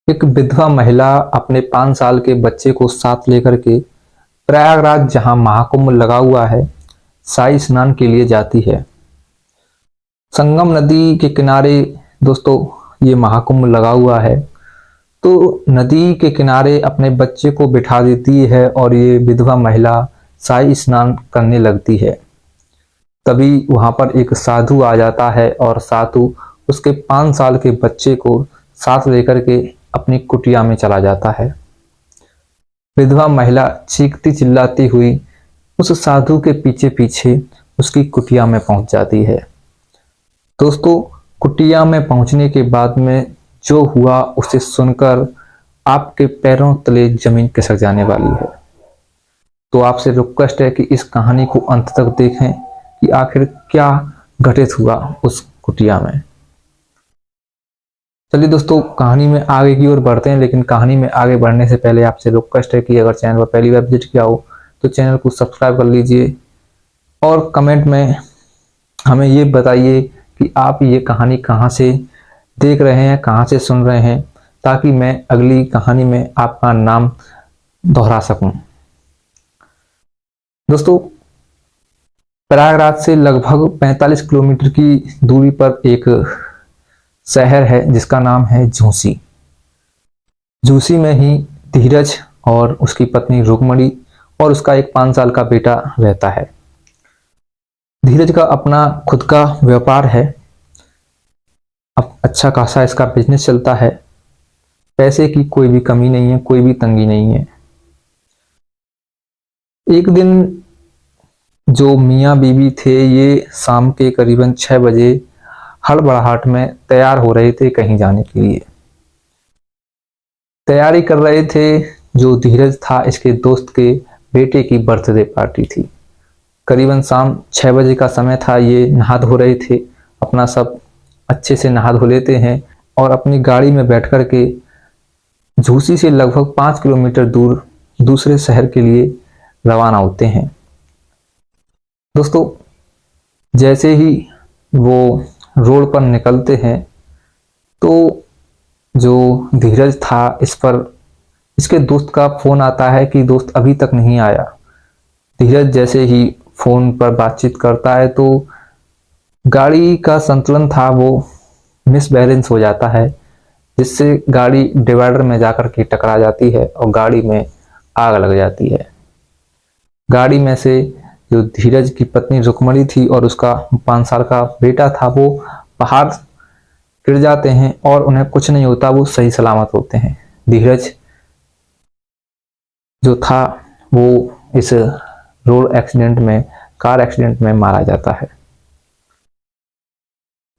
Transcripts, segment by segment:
एक विधवा महिला अपने 5 साल के बच्चे को साथ लेकर के प्रयागराज, जहां महाकुंभ लगा हुआ है, शाही स्नान के लिए जाती है। संगम नदी के किनारे दोस्तों ये महाकुंभ लगा हुआ है, तो नदी के किनारे अपने बच्चे को बिठा देती है और ये विधवा महिला शाही स्नान करने लगती है। तभी वहां पर एक साधु आ जाता है और साधु उसके 5 साल के बच्चे को साथ लेकर के अपनी कुटिया में चला जाता है। विधवा महिला चीखती चिल्लाती हुई उस साधु के पीछे पीछे उसकी कुटिया में पहुंच जाती है। दोस्तों, कुटिया में पहुंचने के बाद में जो हुआ उसे सुनकर आपके पैरों तले जमीन खिसक जाने वाली है। तो आपसे रिक्वेस्ट है कि इस कहानी को अंत तक देखें कि आखिर क्या घटित हुआ उस कुटिया में। चलिए दोस्तों, कहानी में आगे की ओर बढ़ते हैं, लेकिन कहानी में आगे बढ़ने से पहले आपसे रिक्वेस्ट है कि अगर चैनल पर पहली बार विजिट किया हो तो चैनल को सब्सक्राइब कर लीजिए और कमेंट में हमें ये बताइए कि आप ये कहानी कहाँ से देख रहे हैं, कहाँ से सुन रहे हैं, ताकि मैं अगली कहानी में आपका नाम दोहरा सकूं। दोस्तों, प्रयागराज से लगभग 45 किलोमीटर की दूरी पर एक शहर है जिसका नाम है झूसी। झूसी में ही धीरज और उसकी पत्नी रुक्मणी और उसका एक 5 साल का बेटा रहता है। धीरज का अपना खुद का व्यापार है, अब अच्छा खासा इसका बिजनेस चलता है, पैसे की कोई भी कमी नहीं है, कोई भी तंगी नहीं है। एक दिन जो मियाँ बीवी थे ये शाम के करीबन 6 बजे हड़बड़ाहट में तैयार हो रहे थे कहीं जाने के लिए। तैयारी कर रहे थे। जो धीरज था, इसके दोस्त के बेटे की बर्थडे पार्टी थी। करीबन शाम 6 बजे का समय था। ये नहा धो रहे थे, अपना सब अच्छे से नहा धो लेते हैं और अपनी गाड़ी में बैठ कर के झूसी से लगभग 5 किलोमीटर दूर दूसरे शहर के लिए रवाना होते हैं। दोस्तों, जैसे ही वो रोड पर निकलते हैं तो जो धीरज था इस पर इसके दोस्त का फोन आता है कि दोस्त अभी तक नहीं आया। धीरज जैसे ही फोन पर बातचीत करता है तो गाड़ी का संतुलन था वो मिसबैलेंस हो जाता है, जिससे गाड़ी डिवाइडर में जाकर के टकरा जाती है और गाड़ी में आग लग जाती है। गाड़ी में से जो धीरज की पत्नी रुक्मणी थी और उसका 5 साल का बेटा था वो बाहर गिर जाते हैं और उन्हें कुछ नहीं होता, वो सही सलामत होते हैं। धीरज जो था वो इस रोड एक्सीडेंट में, कार एक्सीडेंट में मारा जाता है।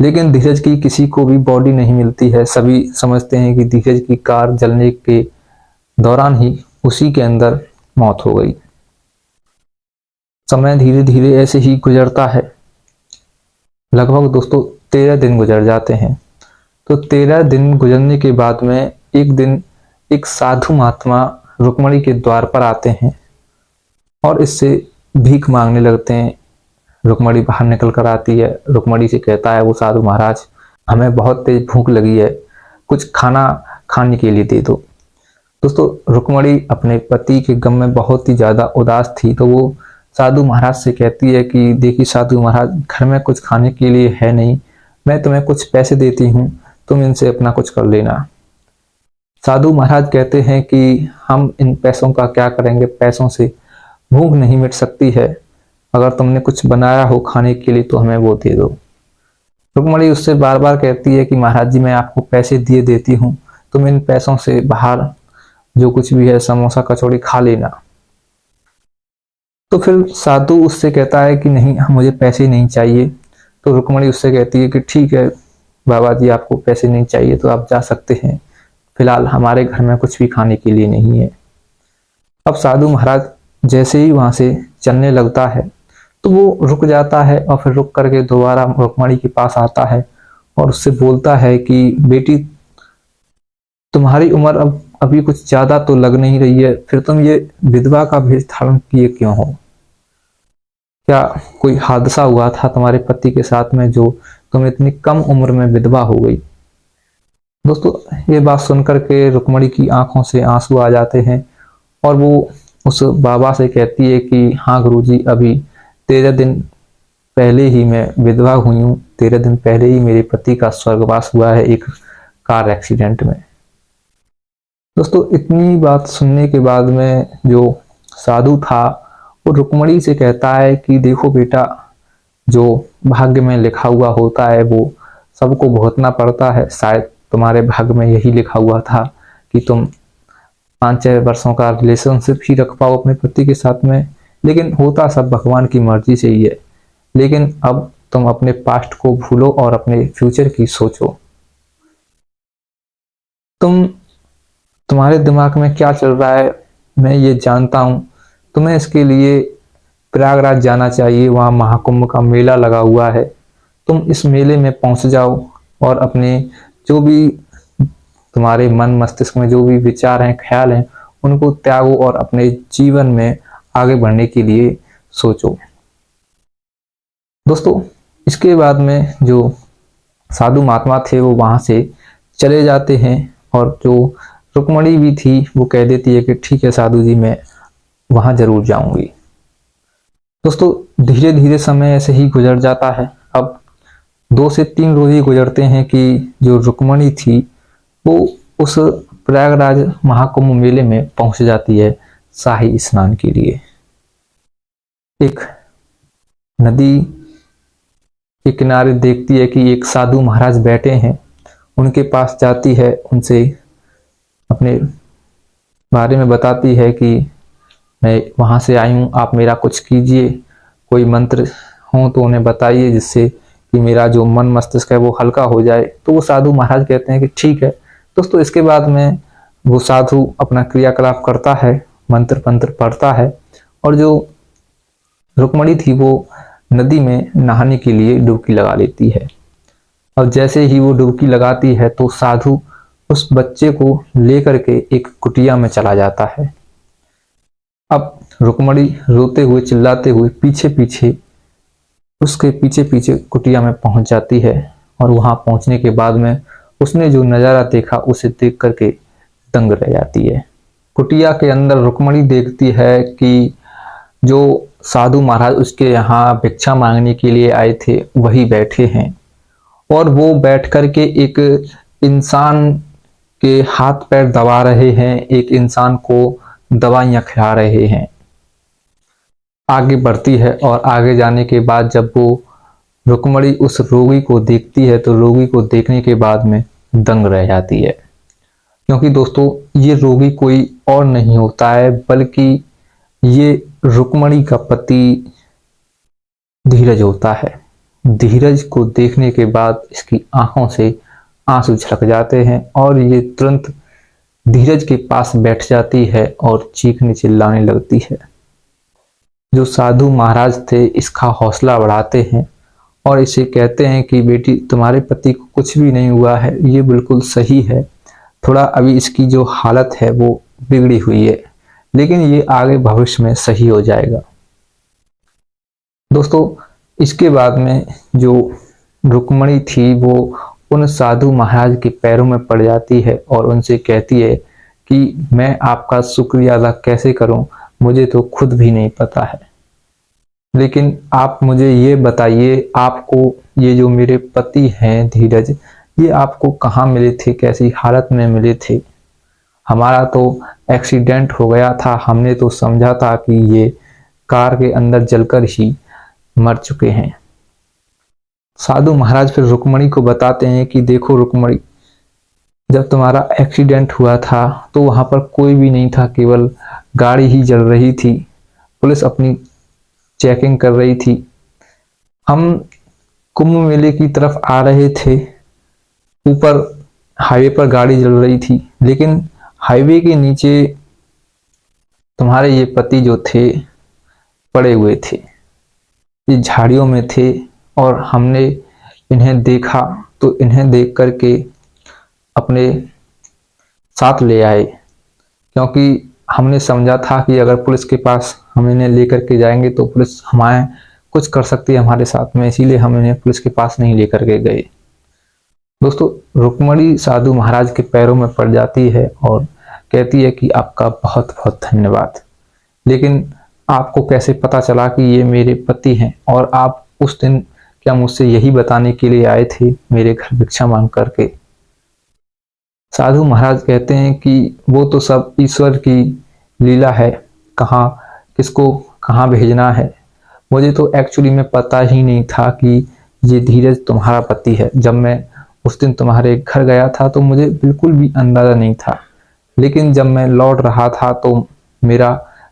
लेकिन धीरज की किसी को भी बॉडी नहीं मिलती है। सभी समझते हैं कि धीरज की कार जलने के दौरान ही उसी के अंदर मौत हो गई। समय धीरे धीरे ऐसे ही गुजरता है। लगभग दोस्तों 13 दिन गुजर जाते हैं। तो 13 दिन गुजरने के बाद में एक दिन एक साधु महात्मा रुक्मणी के द्वार पर आते हैं और इससे भीख मांगने लगते हैं। रुक्मणी बाहर निकल कर आती है। रुक्मणी से कहता है वो साधु, महाराज हमें बहुत तेज भूख लगी है, कुछ खाना खाने के लिए दे दो। दोस्तों, रुक्मणी अपने पति के गम में बहुत ही ज्यादा उदास थी, तो वो साधु महाराज से कहती है कि देखिए साधु महाराज, घर में कुछ खाने के लिए है नहीं, मैं तुम्हें कुछ पैसे देती हूँ, तुम इनसे अपना कुछ कर लेना। साधु महाराज कहते हैं कि हम इन पैसों का क्या करेंगे, पैसों से भूख नहीं मिट सकती है, अगर तुमने कुछ बनाया हो खाने के लिए तो हमें वो दे दो। रुक्मणी उससे बार बार कहती है कि महाराज जी मैं आपको पैसे दिए देती हूँ, तुम इन पैसों से बाहर जो कुछ भी है समोसा कचौड़ी खा लेना। तो फिर साधु उससे कहता है कि नहीं, मुझे पैसे नहीं चाहिए। तो रुक्मणी उससे कहती है कि ठीक है बाबा जी, आपको पैसे नहीं चाहिए तो आप जा सकते हैं, फिलहाल हमारे घर में कुछ भी खाने के लिए नहीं है। अब साधु महाराज जैसे ही वहां से चलने लगता है तो वो रुक जाता है और फिर रुक करके दोबारा रुक्मणी के पास आता है और उससे बोलता है कि बेटी, तुम्हारी उम्र अब अभी कुछ ज्यादा तो लग नहीं रही है, फिर तुम ये विधवा का भेष धारण किए क्यों हो? क्या कोई हादसा हुआ था तुम्हारे पति के साथ में जो तुम इतनी कम उम्र में विधवा हो गई? दोस्तों ये बात सुनकर के रुक्मणी की आंखों से आंसू आ जाते हैं और वो उस बाबा से कहती है कि हाँ गुरुजी, अभी 13 दिन पहले ही मैं विधवा हुई हूँ, 13 दिन पहले ही मेरे पति का स्वर्गवास हुआ है एक कार एक्सीडेंट में। दोस्तों इतनी बात सुनने के बाद में जो साधु था वो रुक्मणी से कहता है कि देखो बेटा, जो भाग्य में लिखा हुआ होता है वो सबको भुगतना पड़ता है। शायद तुम्हारे भाग्य में यही लिखा हुआ था कि तुम 5-6 वर्षों का रिलेशनशिप ही रख पाओ अपने पति के साथ में, लेकिन होता सब भगवान की मर्जी से ही है। लेकिन अब तुम अपने पास्ट को भूलो और अपने फ्यूचर की सोचो। तुम्हारे दिमाग में क्या चल रहा है मैं ये जानता हूं। तुम्हें इसके लिए प्रयागराज जाना चाहिए, वहां महाकुंभ का मेला लगा हुआ है। तुम इस मेले में पहुंच जाओ और अपने जो भी तुम्हारे मन मस्तिष्क में जो भी विचार हैं, ख्याल हैं, उनको त्यागो और अपने जीवन में आगे बढ़ने के लिए सोचो। दोस्तों इसके बाद में जो साधु महात्मा थे वो वहां से चले जाते हैं और जो रुक्मणी भी थी वो कह देती है कि ठीक है साधु जी, मैं वहां जरूर जाऊंगी। दोस्तों धीरे धीरे समय ऐसे ही गुजर जाता है। अब 2 से 3 रोज ही गुजरते हैं कि जो रुक्मणी थी वो उस प्रयागराज महाकुंभ मेले में पहुंच जाती है शाही स्नान के लिए। एक नदी के किनारे देखती है कि एक साधु महाराज बैठे हैं, उनके पास जाती है, उनसे अपने बारे में बताती है कि मैं वहां से आई हूँ, आप मेरा कुछ कीजिए, कोई मंत्र हो तो उन्हें बताइए जिससे कि मेरा जो मन मस्तिष्क है वो हल्का हो जाए। तो वो साधु महाराज कहते हैं कि ठीक है। दोस्तों इसके बाद में वो साधु अपना क्रियाकलाप करता है, मंत्र पंत्र पढ़ता है और जो रुक्मणी थी वो नदी में नहाने के लिए डुबकी लगा लेती है। और जैसे ही वो डुबकी लगाती है तो साधु उस बच्चे को लेकर के एक कुटिया में चला जाता है। अब रुक्मणी रोते हुए चिल्लाते हुए उसके पीछे पीछे कुटिया में पहुंच जाती है और वहां पहुंचने के बाद में उसने जो नजारा देखा उसे देख करके दंग रह जाती है। कुटिया के अंदर रुक्मणी देखती है कि जो साधु महाराज उसके यहाँ भिक्षा मांगने के लिए आए थे वही बैठे हैं और वो बैठ करके एक इंसान के हाथ पैर दबा रहे हैं, एक इंसान को दवाइयां खिला रहे हैं। आगे बढ़ती है और आगे जाने के बाद जब वो रुक्मणी उस रोगी को देखती है तो रोगी को देखने के बाद में दंग रह जाती है, क्योंकि दोस्तों ये रोगी कोई और नहीं होता है बल्कि ये रुक्मणी का पति धीरज होता है। धीरज को देखने के बाद इसकी आंखों से आंसू छलक जाते हैं और ये तुरंत धीरज के पास बैठ जाती है और चीखने चिल्लाने लगती है। जो साधु महाराज थे इसका हौसला बढ़ाते हैं और इसे कहते हैं कि बेटी तुम्हारे पति को कुछ भी नहीं हुआ है, ये बिल्कुल सही है, थोड़ा अभी इसकी जो हालत है वो बिगड़ी हुई है, लेकिन ये आगे भविष्य में सही हो जाएगा। दोस्तों इसके बाद में जो रुक्मणी थी वो उन साधु महाराज के पैरों में पड़ जाती है और उनसे कहती है कि मैं आपका शुक्रिया अदा कैसे करूं, मुझे तो खुद भी नहीं पता है, लेकिन आप मुझे ये बताइए आपको ये जो मेरे पति हैं धीरज, ये आपको कहाँ मिले थे, कैसी हालत में मिले थे? हमारा तो एक्सीडेंट हो गया था, हमने तो समझा था कि ये कार के अंदर जलकर ही मर चुके हैं। साधु महाराज फिर रुक्मणी को बताते हैं कि देखो रुक्मणी, जब तुम्हारा एक्सीडेंट हुआ था तो वहां पर कोई भी नहीं था, केवल गाड़ी ही जल रही थी, पुलिस अपनी चेकिंग कर रही थी, हम कुंभ मेले की तरफ आ रहे थे, ऊपर हाईवे पर गाड़ी जल रही थी, लेकिन हाईवे के नीचे तुम्हारे ये पति जो थे पड़े हुए थे, ये झाड़ियों में थे और हमने इन्हें देखा तो इन्हें देख करके अपने साथ ले आए, क्योंकि हमने समझा था कि अगर पुलिस के पास हम इन्हें लेकर के जाएंगे तो पुलिस हमारे कुछ कर सकती है हमारे साथ में, इसीलिए हम इन्हें पुलिस के पास नहीं लेकर के गए। दोस्तों, रुक्मणी साधु महाराज के पैरों में पड़ जाती है और कहती है कि आपका बहुत बहुत धन्यवाद, लेकिन आपको कैसे पता चला कि ये मेरे पति हैं, और आप उस दिन क्या मुझसे यही बताने के लिए आए थे मेरे घर भिक्षा मांग करके? साधु महाराज कहते हैं कि वो तो सब ईश्वर की लीला है, कहाँ किसको कहाँ भेजना है। मुझे तो एक्चुअली में पता ही नहीं था कि ये धीरज तुम्हारा पति है। जब मैं उस दिन तुम्हारे घर गया था तो मुझे बिल्कुल भी अंदाजा नहीं था, लेकिन जब मैं लौट रहा था तो मेरा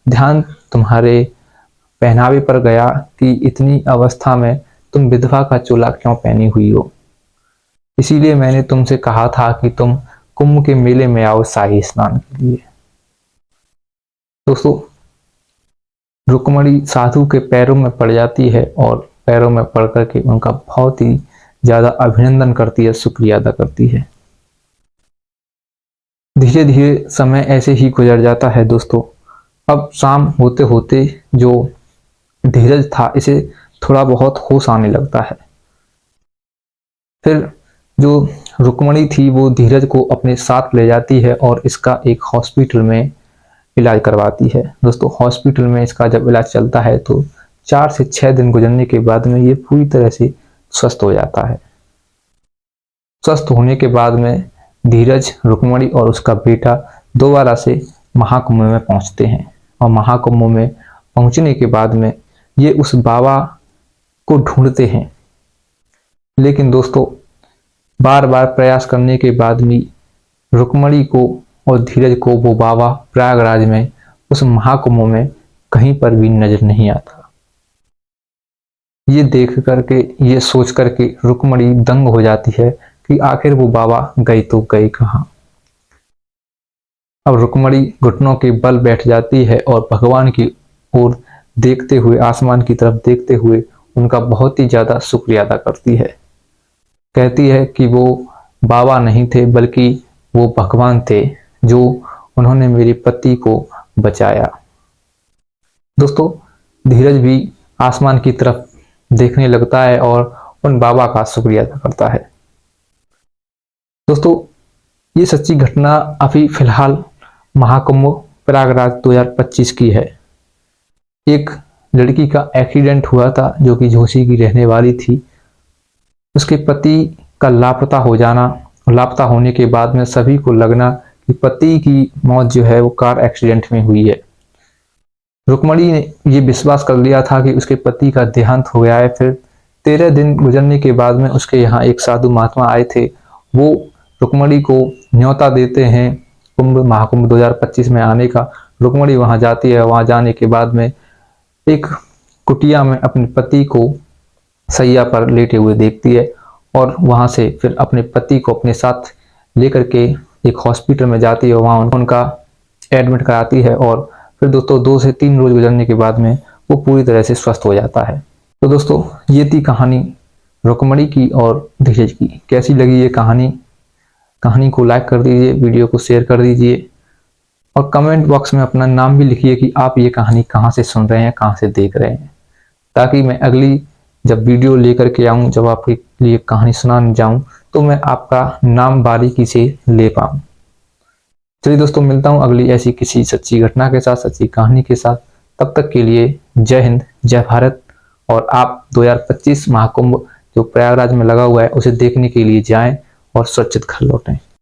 ध्यान तुम्हारे पहनावे पर गया कि इतनी अवस्था में तुम विधवा का चोला क्यों पहनी हुई हो। इसीलिए मैंने तुमसे कहा था कि तुम कुंभ के मेले में आओ शाही स्नान के लिए। दोस्तों, रुक्मणी साधु के पैरों में पड़ जाती है और पैरों में पड़ करके उनका बहुत ही ज्यादा अभिनंदन करती है, शुक्रिया अदा करती है। धीरे धीरे समय ऐसे ही गुजर जाता है दोस्तों। अब शाम होते होते जो धीरज था, इसे थोड़ा बहुत होश आने लगता है। फिर जो रुक्मणी थी वो धीरज को अपने साथ ले जाती है और इसका एक हॉस्पिटल में इलाज करवाती है। दोस्तों, हॉस्पिटल में इसका जब इलाज चलता है तो 4 से 6 दिन गुजरने के बाद में ये पूरी तरह से स्वस्थ हो जाता है। स्वस्थ होने के बाद में धीरज, रुक्मणी और उसका बेटा दोबारा से महाकुंभ में पहुंचते हैं, और महाकुंभ में पहुंचने के बाद में ये उस बाबा को ढूंढते हैं। लेकिन दोस्तों, बार बार प्रयास करने के बाद भी रुक्मणी को और धीरज को वो बाबा प्रयागराज में उस महाकुंभ में कहीं पर भी नजर नहीं आता। ये देख करके, ये सोच करके रुक्मणी दंग हो जाती है कि आखिर वो बाबा गए तो गए कहाँ। अब रुक्मणी घुटनों के बल बैठ जाती है और भगवान की ओर देखते हुए, आसमान की तरफ देखते हुए उनका बहुत ही ज्यादा शुक्रिया अदा करती है। कहती है कि वो बाबा नहीं थे बल्कि वो भगवान थे, जो उन्होंने मेरे पति को बचाया। दोस्तों, धीरज भी आसमान की तरफ देखने लगता है और उन बाबा का शुक्रिया अदा करता है। दोस्तों, ये सच्ची घटना अभी फिलहाल महाकुंभ प्रयागराज 2025 की है। एक लड़की का एक्सीडेंट हुआ था जो कि झोसी की रहने वाली थी। उसके पति का लापता हो जाना, लापता होने के बाद में सभी को लगना कि पति की मौत जो है वो कार एक्सीडेंट में हुई है। रुक्मणी ने ये विश्वास कर लिया था कि उसके पति का देहांत हो गया है। फिर 13 दिन गुजरने के बाद में उसके यहाँ एक साधु महात्मा आए थे। वो रुक्मणी को न्योता देते हैं महाकुंभ 2025 में आने का। रुक्मणी वहां जाती है। वहां जाने के बाद में एक कुटिया में अपने पति को सैया पर लेटे हुए देखती है, और वहां से फिर अपने पति को अपने साथ लेकर के एक हॉस्पिटल में जाती है। वहां उनका एडमिट कराती है, और फिर दोस्तों 2 से 3 रोज गुजरने के बाद में वो पूरी तरह से स्वस्थ हो जाता है। तो दोस्तों, ये थी कहानी रुक्मणी की और धीरज की। कैसी लगी ये कहानी? कहानी को लाइक कर दीजिए, वीडियो को शेयर कर दीजिए, और कमेंट बॉक्स में अपना नाम भी लिखिए कि आप ये कहानी कहाँ से सुन रहे हैं, कहाँ से देख रहे हैं, ताकि मैं अगली जब वीडियो लेकर के आऊं, जब आपके लिए कहानी सुनाने जाऊं, तो मैं आपका नाम बारीकी से ले पाऊं। चलिए दोस्तों, मिलता हूं अगली ऐसी किसी सच्ची घटना के साथ, सच्ची कहानी के साथ। तब तक के लिए जय हिंद, जय भारत। और आप 2025 महाकुंभ जो प्रयागराज में लगा हुआ है उसे देखने के लिए जाएं और सुरक्षित घर लौटें।